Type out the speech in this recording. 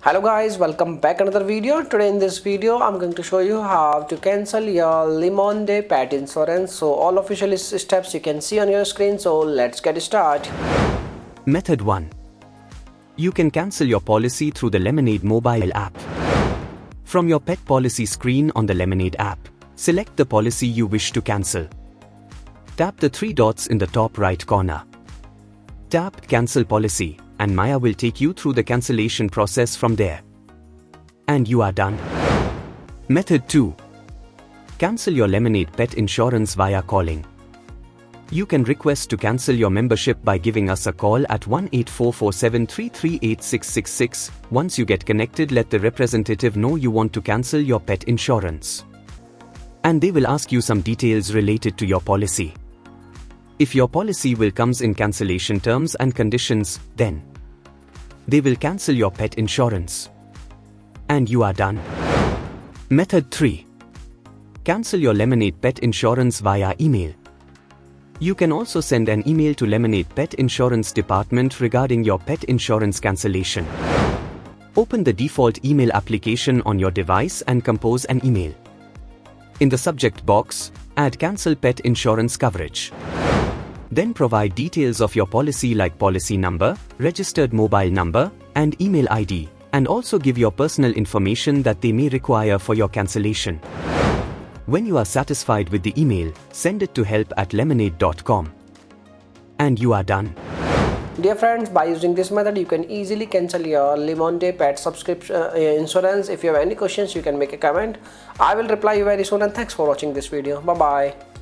Hello guys, welcome back another video. Today in this video I'm going to show you how to cancel your Lemon Day pet insurance. So all official steps you can see on your screen. So let's get started. Method 1. You can cancel your policy through the Lemonade mobile app. From your pet policy screen on the Lemonade app, select the policy you wish to cancel. Tap the three dots in the top right corner. Tap Cancel Policy, and Maya will take you through the cancellation process from there. And you are done. Method 2. Cancel your Lemonade pet insurance via calling. You can request to cancel your membership by giving us a call at 1-8447-338-666. Once you get connected, let the representative know you want to cancel your pet insurance. And they will ask you some details related to your policy. If your policy comes in cancellation terms and conditions, then they will cancel your pet insurance. And you are done. Method 3. Cancel your Lemonade pet insurance via email. You can also send an email to Lemonade Pet Insurance Department regarding your pet insurance cancellation. Open the default email application on your device and compose an email. In the subject box, add Cancel Pet Insurance Coverage. Then provide details of your policy like policy number, registered mobile number, and email ID, and also give your personal information that they may require for your cancellation. When you are satisfied with the email, send it to help@lemonade.com. And you are done. Dear friends, by using this method you can easily cancel your Lemon Day pet subscription insurance. If you have any questions you can make a comment. I will reply you very soon, and thanks for watching this video. Bye bye.